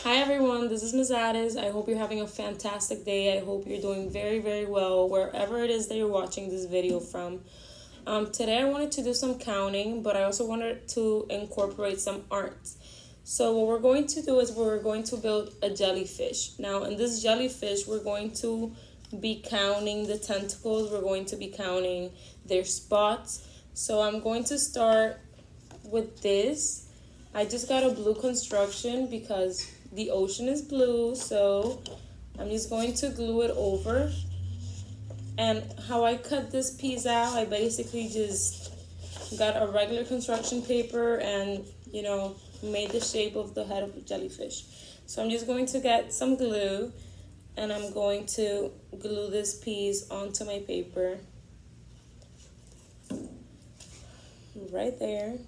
Hi everyone, this is Ms. Addis. I hope you're having a fantastic day. I hope you're doing very, very well wherever it is that you're watching this video from. Today I wanted to do some counting, but I also wanted to incorporate some art. So what we're going to do is we're going to build a jellyfish. Now in this jellyfish, we're going to be counting the tentacles. We're going to be counting their spots. So I'm going to start with this. I just got a blue construction because the ocean is blue, so I'm just going to glue it over. And how I cut this piece out, I basically just got a regular construction paper and, made the shape of the head of the jellyfish. So I'm just going to get some glue and I'm going to glue this piece onto my paper. Right there.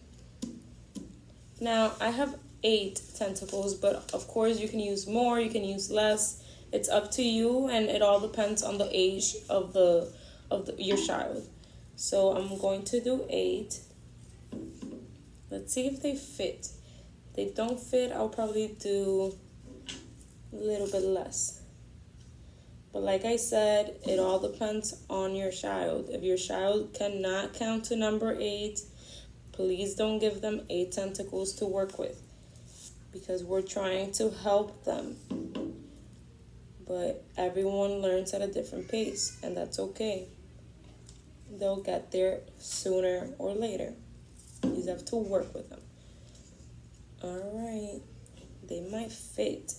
Now I have 8 tentacles, but of course you can use more, you can use less. It's up to you, and it all depends on the age of your child. So I'm going to do 8. Let's see if they fit. If they don't fit, I'll probably do a little bit less. But like I said, it all depends on your child. If your child cannot count to number 8, please don't give them 8 tentacles to work with, because we're trying to help them. But everyone learns at a different pace, and that's okay. They'll get there sooner or later. You just have to work with them. Alright, they might fit.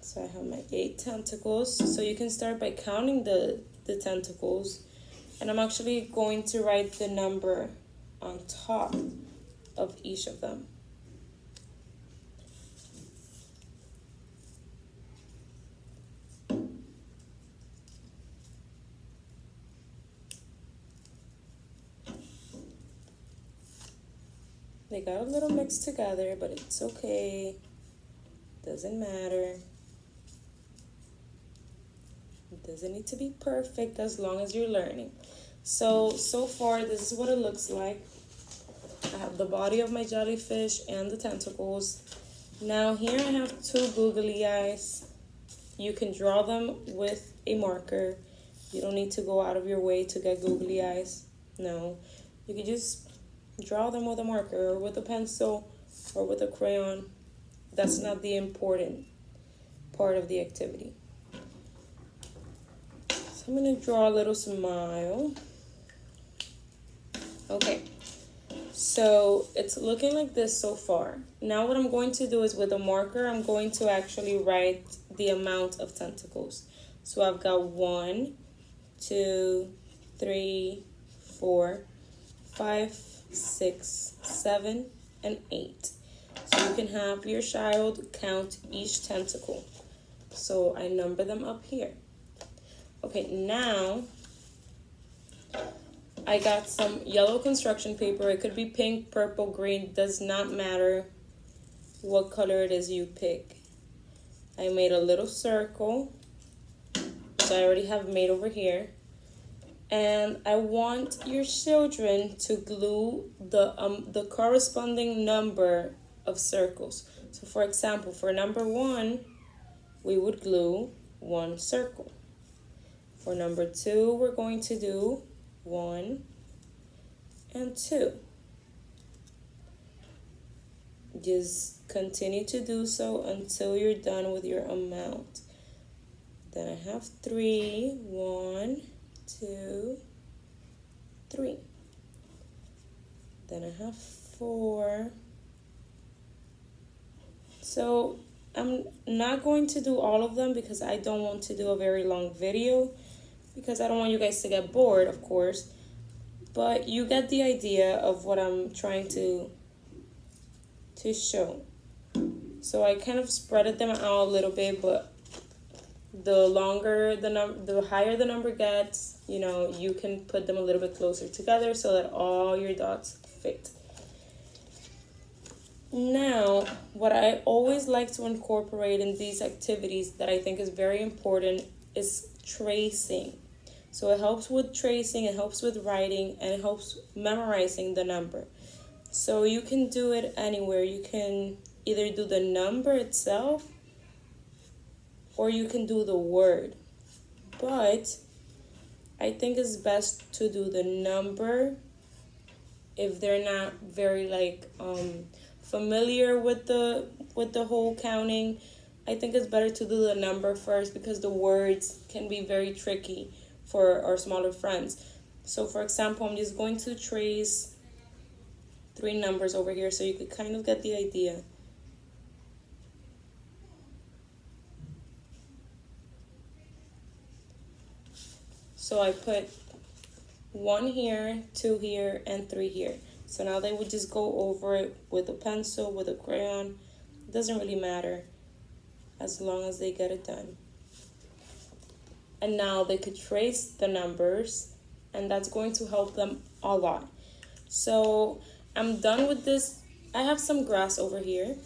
So I have my 8 tentacles. So you can start by counting the tentacles. And I'm actually going to write the number on top of each of them. They got a little mixed together, but it's okay. Doesn't matter. It doesn't need to be perfect as long as you're learning. So far, this is what it looks like. I have the body of my jellyfish and the tentacles. Now here I have 2 googly eyes. You can draw them with a marker. You don't need to go out of your way to get googly eyes. No, you can just draw them with a marker or with a pencil or with a crayon. That's not the important part of the activity. So I'm going to draw a little smile. Okay, so it's looking like this so far. Now what I'm going to do is with a marker, I'm going to actually write the amount of tentacles. So I've got 1, 2, 3, 4, 5, 6, 7, and 8. So you can have your child count each tentacle. So I number them up here. Okay, now I got some yellow construction paper. It could be pink, purple, green, does not matter what color it is you pick. I made a little circle, which I already have made over here. And I want your children to glue the corresponding number of circles. So for example, for number 1, we would glue 1 circle. For number 2, we're going to do 1 and 2. Just continue to do so until you're done with your amount. Then I have 3, 1, 2, 3. Then I have 4. So I'm not going to do all of them because I don't want to do a very long video, because I don't want you guys to get bored, of course. But you get the idea of what I'm trying to show. So I kind of spreaded them out a little bit, but the higher the number gets, you can put them a little bit closer together so that all your dots fit. Now, what I always like to incorporate in these activities that I think is very important is tracing. So it helps with tracing, it helps with writing, and it helps memorizing the number. So you can do it anywhere. You can either do the number itself or you can do the word. But I think it's best to do the number if they're not very familiar with the whole counting. I think it's better to do the number first because the words can be very tricky for our smaller friends. So for example, I'm just going to trace 3 numbers over here so you could kind of get the idea. So I put 1 here, 2 here, and 3 here. So now they would just go over it with a pencil, with a crayon. It doesn't really matter as long as they get it done. And now they could trace the numbers, and that's going to help them a lot. So I'm done with this. I have some grass over here.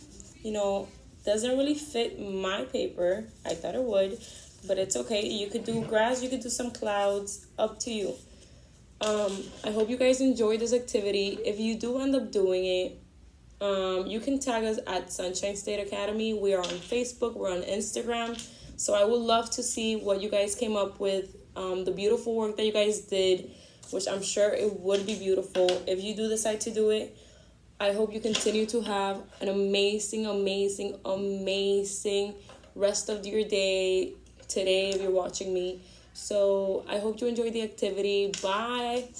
Doesn't really fit my paper. I thought it would, but it's okay. You could do grass, you could do some clouds, up to you. I hope you guys enjoyed this activity. If you do end up doing it, you can tag us at Sunshine State Academy. We are on Facebook, we're on Instagram. So I would love to see what you guys came up with, the beautiful work that you guys did, which I'm sure it would be beautiful if you do decide to do it. I hope you continue to have an amazing, amazing, amazing rest of your day today if you're watching me. So I hope you enjoyed the activity. Bye.